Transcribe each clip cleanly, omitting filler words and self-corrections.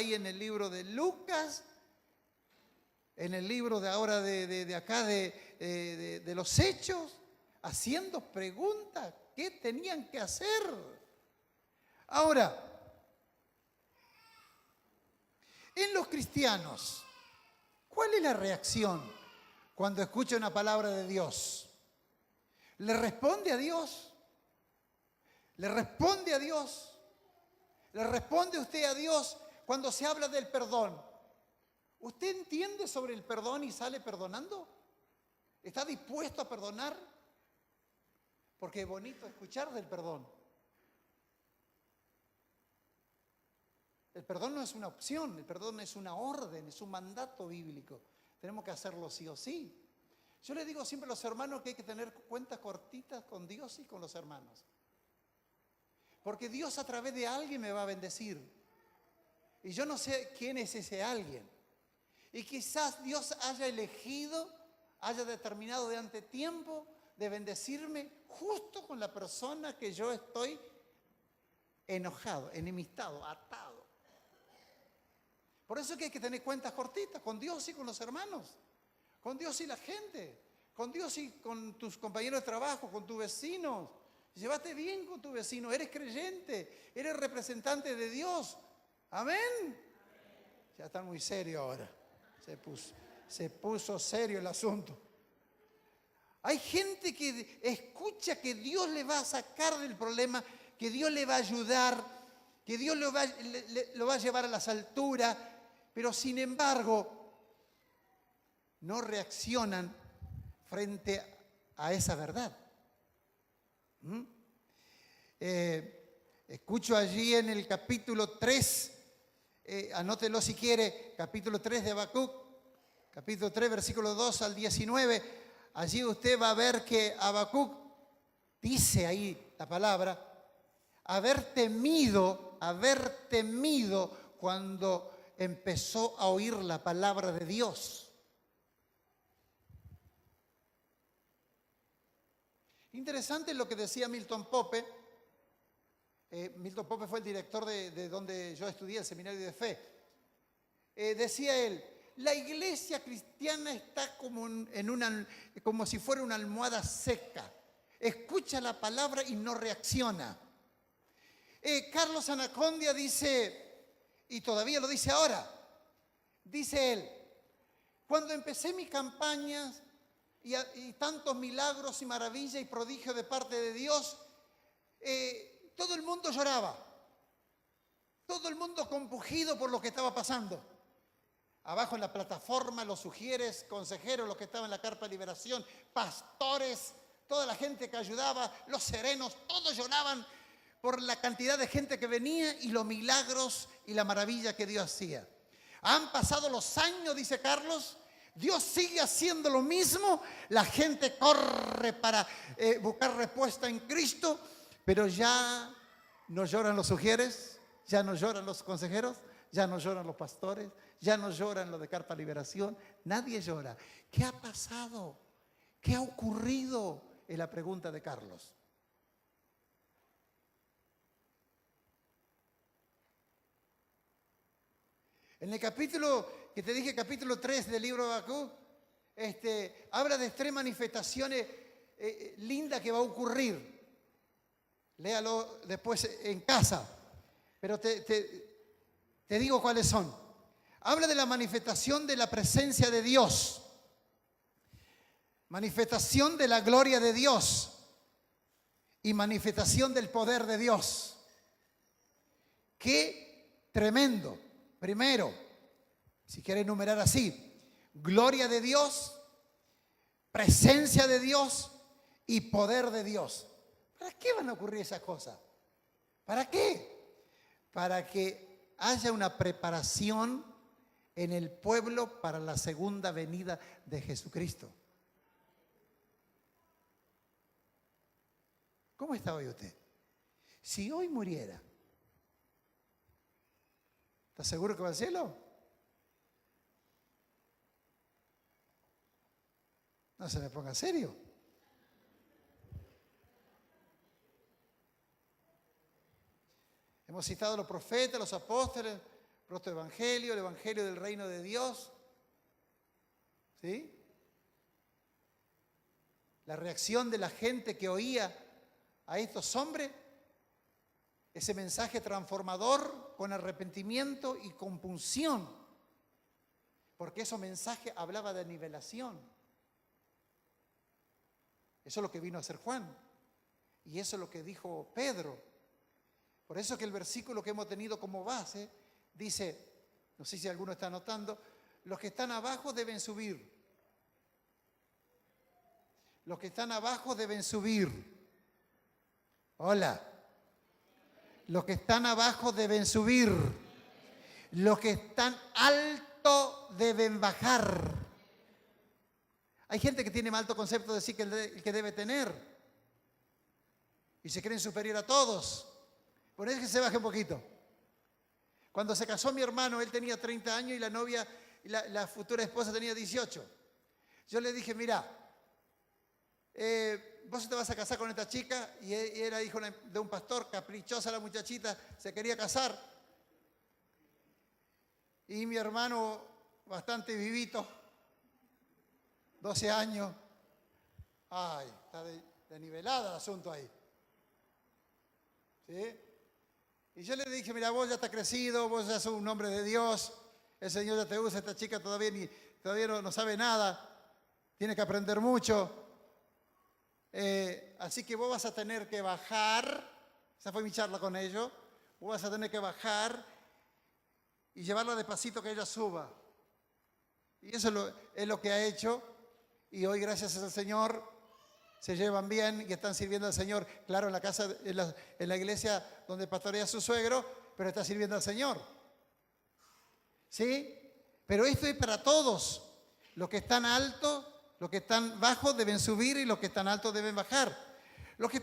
ahí en el libro de Lucas, en el libro de ahora de acá de los Hechos, haciendo preguntas, ¿qué tenían que hacer? Ahora, en los cristianos, ¿cuál es la reacción cuando escucha una palabra de Dios? ¿Le responde a Dios? ¿Le responde a Dios? ¿Le responde usted a Dios cuando se habla del perdón? ¿Usted entiende sobre el perdón y sale perdonando? ¿Está dispuesto a perdonar? Porque es bonito escuchar del perdón. El perdón no es una opción, el perdón es una orden, es un mandato bíblico. Tenemos que hacerlo sí o sí. Yo le digo siempre a los hermanos que hay que tener cuentas cortitas con Dios y con los hermanos. Porque Dios a través de alguien me va a bendecir. Y yo no sé quién es ese alguien. Y quizás Dios haya elegido, haya determinado de antetiempo de bendecirme justo con la persona que yo estoy enojado, enemistado, atado. Por eso es que hay que tener cuentas cortitas con Dios y con los hermanos, con Dios y la gente, con Dios y con tus compañeros de trabajo, con tus vecinos. Llévate bien con tu vecino, eres creyente, eres representante de Dios. Amén. Ya está muy serio ahora. Se puso serio el asunto. Hay gente que escucha que Dios le va a sacar del problema, que Dios le va a ayudar, que Dios lo va a llevar a las alturas, pero sin embargo no reaccionan frente a esa verdad. Escucho allí en el capítulo 3, anótelo si quiere, capítulo 3 de Habacuc, capítulo 3, versículo 2 al 19, allí usted va a ver que Habacuc dice ahí la palabra, haber temido cuando empezó a oír la palabra de Dios. Interesante lo que decía Milton Pope. Milton Pope fue el director de donde yo estudié, el Seminario de Fe. Decía él, la iglesia cristiana está como si fuera una almohada seca. Escucha la palabra y no reacciona. Carlos Anacondia dice, y todavía lo dice ahora, dice él, cuando empecé mis campañas y tantos milagros y maravillas y prodigios de parte de Dios, todo el mundo lloraba, todo el mundo compungido por lo que estaba pasando. Abajo en la plataforma, los sugieres, consejeros, los que estaban en la carpa de liberación, pastores, toda la gente que ayudaba, los serenos, todos lloraban por la cantidad de gente que venía y los milagros y la maravilla que Dios hacía. Han pasado los años, dice Carlos, Dios sigue haciendo lo mismo, la gente corre para buscar respuesta en Cristo, pero ya no lloran los sugieres, ya no lloran los consejeros, ya no lloran los pastores, ya no lloran los de Carpa Liberación, nadie llora. ¿Qué ha pasado? ¿Qué ha ocurrido? Es la pregunta de Carlos. En el capítulo que te dije, capítulo 3 del libro de Habacuc, habla de tres manifestaciones lindas que va a ocurrir. Léalo después en casa, pero te digo cuáles son. Habla de la manifestación de la presencia de Dios, manifestación de la gloria de Dios y manifestación del poder de Dios. ¡Qué tremendo! Primero, si quiere enumerar así, gloria de Dios, presencia de Dios y poder de Dios. ¿Para qué van a ocurrir esas cosas? ¿Para qué? Para que haya una preparación en el pueblo para la segunda venida de Jesucristo. ¿Cómo está hoy usted? Si hoy muriera, ¿está seguro que va al cielo? No se me ponga serio. Hemos citado a los profetas, los apóstoles, protoevangelio, el evangelio del reino de Dios. ¿Sí? La reacción de la gente que oía a estos hombres, ese mensaje transformador con arrepentimiento y compunción, porque ese mensaje hablaba de nivelación. Eso es lo que vino a hacer Juan y eso es lo que dijo Pedro. Por eso que el versículo que hemos tenido como base dice, no sé si alguno está anotando, los que están abajo deben subir. Los que están abajo deben subir. Hola. Los que están abajo deben subir. Los que están alto deben bajar. Hay gente que tiene mal alto concepto de sí que el que debe tener. Y se creen superior a todos. Por eso es que se baje un poquito. Cuando se casó mi hermano, él tenía 30 años y la novia, la futura esposa tenía 18. Yo le dije, mira, vos te vas a casar con esta chica, y era hijo de un pastor, caprichosa la muchachita, se quería casar. Y mi hermano, bastante vivito, 12 años, ay, está desnivelada el asunto ahí. ¿Sí? Y yo le dije, mira, vos ya estás crecido, vos ya sos un hombre de Dios, el Señor ya te usa, esta chica todavía no sabe nada, tiene que aprender mucho. Así que vos vas a tener que bajar, esa fue mi charla con ellos, vos vas a tener que bajar y llevarla despacito que ella suba. Y eso es lo que ha hecho, y hoy gracias al Señor se llevan bien y están sirviendo al Señor, claro, en la casa, en la iglesia donde pastorea su suegro, pero está sirviendo al Señor. ¿Sí? Pero esto es para todos, los que están altos. Los que están bajos deben subir y los que están altos deben bajar. Lo que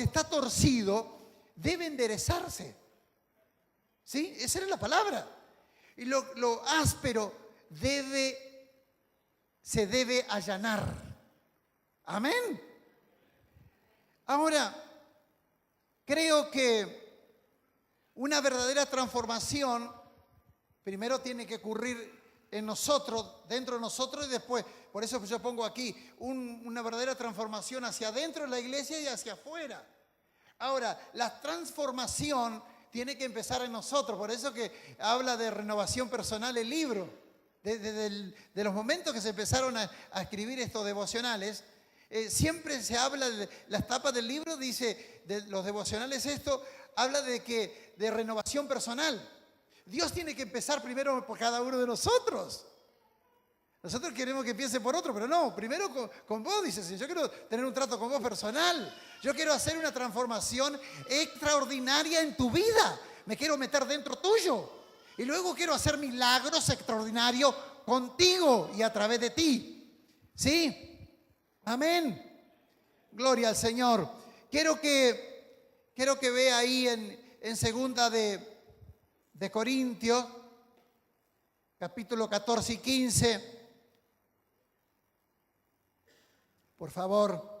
está torcido debe enderezarse. ¿Sí? Esa era la palabra. Y lo áspero se debe allanar. Amén. Ahora, creo que una verdadera transformación primero tiene que ocurrir en nosotros, dentro de nosotros, y después, por eso yo pongo aquí, una verdadera transformación hacia adentro de la iglesia y hacia afuera. Ahora, la transformación tiene que empezar en nosotros, por eso que habla de renovación personal el libro. De los momentos que se empezaron a escribir estos devocionales, siempre se habla de las tapas del libro, dice, de los devocionales esto, habla de renovación personal. Dios tiene que empezar primero por cada uno de nosotros. Nosotros queremos que empiece por otro, pero no, primero con vos, dice el Señor. Yo quiero tener un trato con vos personal. Yo quiero hacer una transformación extraordinaria en tu vida. Me quiero meter dentro tuyo. Y luego quiero hacer milagros extraordinarios contigo y a través de ti. ¿Sí? Amén. Gloria al Señor. Quiero que vea ahí en segunda de Corintios, capítulo 14 y 15. Por favor.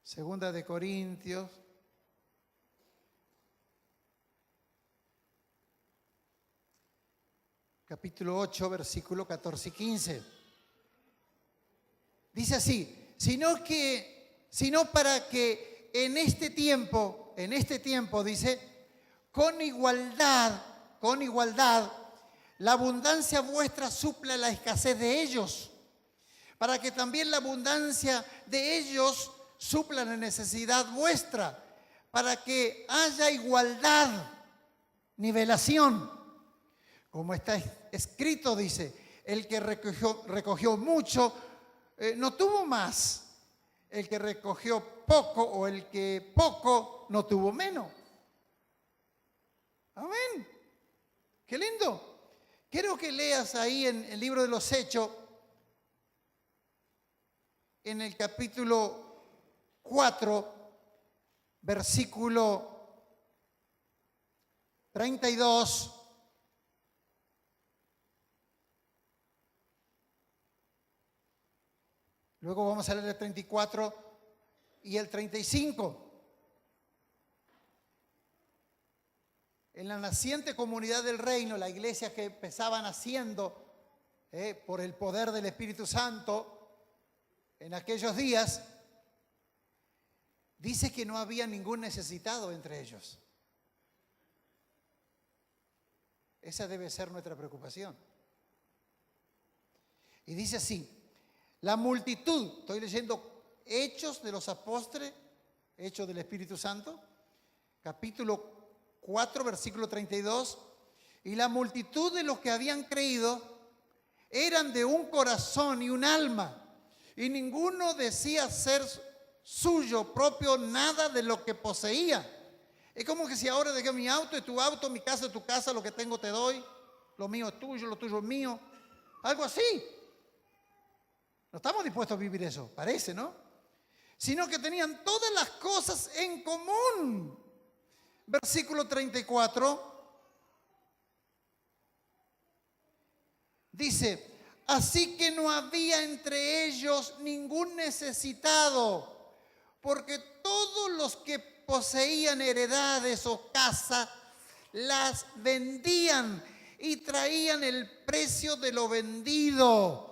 Segunda de Corintios. Capítulo 8, versículo 14 y 15. Dice así, sino para que en este tiempo, dice, con igualdad, la abundancia vuestra supla la escasez de ellos, para que también la abundancia de ellos supla la necesidad vuestra, para que haya igualdad, nivelación. Como está escrito, dice, el que recogió mucho, no tuvo más. El que recogió poco o el que poco no tuvo menos. Amén. Qué lindo. Quiero que leas ahí en el libro de los Hechos, en el capítulo 4, versículo 32. Luego vamos a leer el 34 y el 35. en la naciente comunidad del reino, la iglesia que empezaba naciendo por el poder del Espíritu Santo en aquellos días, dice que no había ningún necesitado entre ellos. Esa debe ser nuestra preocupación. Y dice así, la multitud, estoy leyendo Hechos de los Apóstoles, Hechos del Espíritu Santo, capítulo 4, versículo 32, y la multitud de los que habían creído eran de un corazón y un alma, y ninguno decía ser suyo propio nada de lo que poseía. Es como que si ahora dejé mi auto es tu auto, mi casa es tu casa, lo que tengo te doy, lo mío es tuyo, lo tuyo es mío, algo así. No estamos dispuestos a vivir eso, parece, ¿no? Sino que tenían todas las cosas en común. Versículo 34 dice, así que no había entre ellos ningún necesitado, porque todos los que poseían heredades o casa las vendían y traían el precio de lo vendido.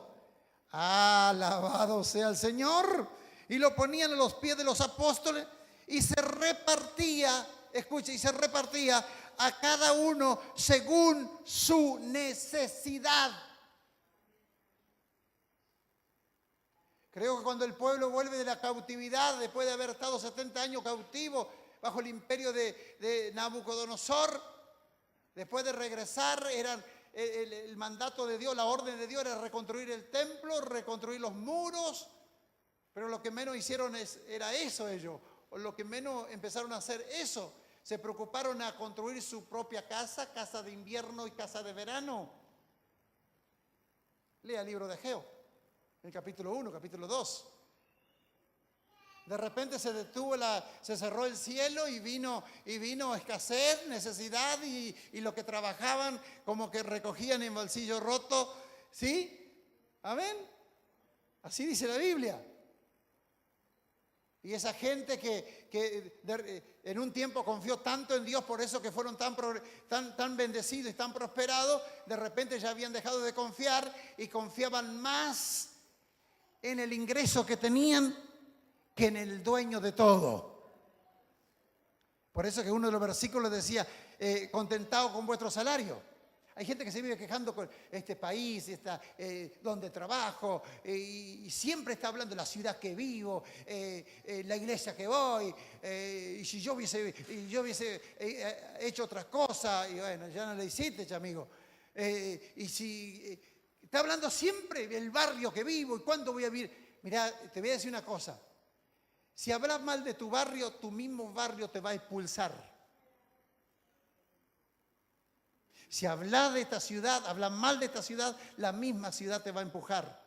Alabado sea el Señor. Y lo ponían a los pies de los apóstoles y se repartía, escuche, y se repartía a cada uno según su necesidad. Creo que cuando el pueblo vuelve de la cautividad, después de haber estado 70 años cautivo bajo el imperio de Nabucodonosor, después de regresar, eran el mandato de Dios, la orden de Dios era reconstruir el templo, reconstruir los muros, pero lo que menos hicieron era eso ellos, o lo que menos empezaron a hacer eso. Se preocuparon a construir su propia casa, casa de invierno y casa de verano. Lea el libro de Ageo, el capítulo 1, capítulo 2. De repente se detuvo, se cerró el cielo y vino escasez, necesidad y lo que trabajaban como que recogían en bolsillo roto. ¿Sí? ¿Amén? Así dice la Biblia. Y esa gente que en un tiempo confió tanto en Dios, por eso que fueron tan bendecidos y tan prosperados, de repente ya habían dejado de confiar y confiaban más en el ingreso que tenían que en el dueño de todo. Por eso que uno de los versículos decía, contentados con vuestro salario. Hay gente que se vive quejando con este país, donde trabajo, y siempre está hablando de la ciudad que vivo, la iglesia que voy, y si yo hubiese hecho otras cosas, y bueno, ya no le hiciste, amigo. Y si está hablando siempre del barrio que vivo y cuándo voy a vivir. Mirá, te voy a decir una cosa. Si hablas mal de tu barrio, tu mismo barrio te va a expulsar. Si hablas de esta ciudad, hablas mal de esta ciudad, la misma ciudad te va a empujar.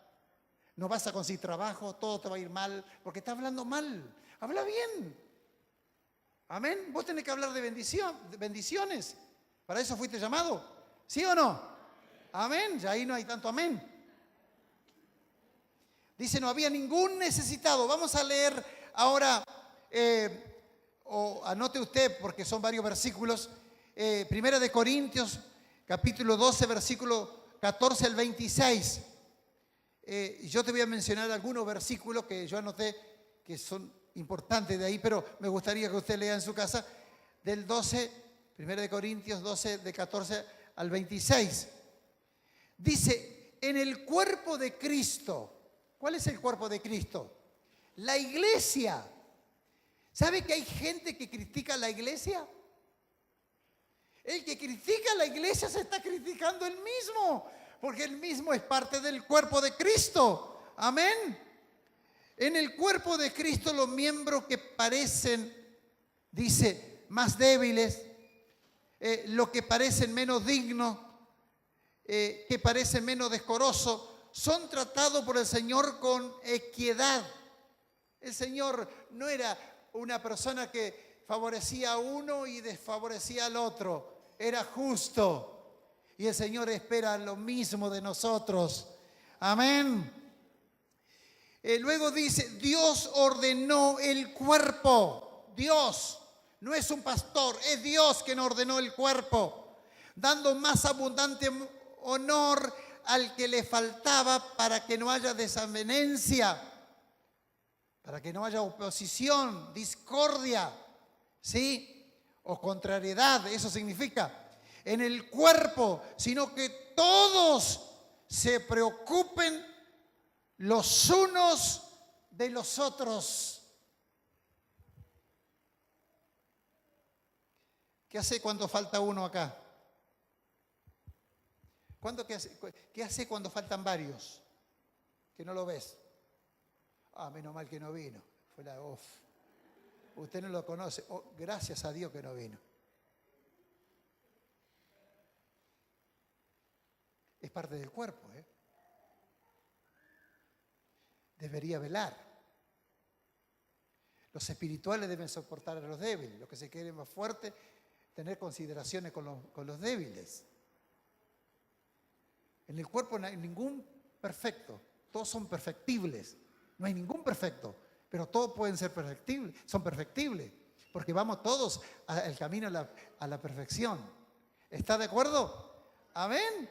No vas a conseguir trabajo, todo te va a ir mal, porque estás hablando mal. Habla bien. Amén. Vos tenés que hablar de bendiciones. ¿Para eso fuiste llamado? ¿Sí o no? Amén. Ya ahí no hay tanto amén. Dice, no había ningún necesitado. Vamos a leer ahora, o anote usted, porque son varios versículos. Primera de Corintios, capítulo 12, versículo 14 al 26. Yo te voy a mencionar algunos versículos que yo anoté que son importantes de ahí, pero me gustaría que usted lea en su casa del 12, Primera de Corintios 12, de 14 al 26. Dice, en el cuerpo de Cristo. ¿Cuál es el cuerpo de Cristo? La iglesia. ¿Sabe que hay gente que critica a la iglesia? El que critica a la iglesia se está criticando él mismo, porque él mismo es parte del cuerpo de Cristo. Amén. En el cuerpo de Cristo los miembros que parecen, dice, más débiles, los que parecen menos dignos, que parecen menos decorosos, son tratados por el Señor con equidad. El Señor no era una persona que favorecía a uno y desfavorecía al otro. Era justo. Y el Señor espera lo mismo de nosotros. Amén. Luego dice, Dios ordenó el cuerpo. Dios. No es un pastor, es Dios quien ordenó el cuerpo, dando más abundante honor al que le faltaba para que no haya desavenencia, para que no haya oposición, discordia, ¿sí? O contrariedad, eso significa, en el cuerpo, sino que todos se preocupen los unos de los otros. ¿Qué hace cuando falta uno acá? ¿Qué hace cuando faltan varios? Que no lo ves. Ah, menos mal que no vino. Fue la off. Usted no lo conoce. Oh, gracias a Dios que no vino. Es parte del cuerpo, ¿eh? Debería velar. Los espirituales deben soportar a los débiles. Los que se quieren más fuertes, tener consideraciones con los débiles. En el cuerpo no hay ningún perfecto. Todos son perfectibles. No hay ningún perfecto, pero todos pueden ser perfectibles. Son perfectibles, porque vamos todos al camino a la perfección. ¿Está de acuerdo? Amén.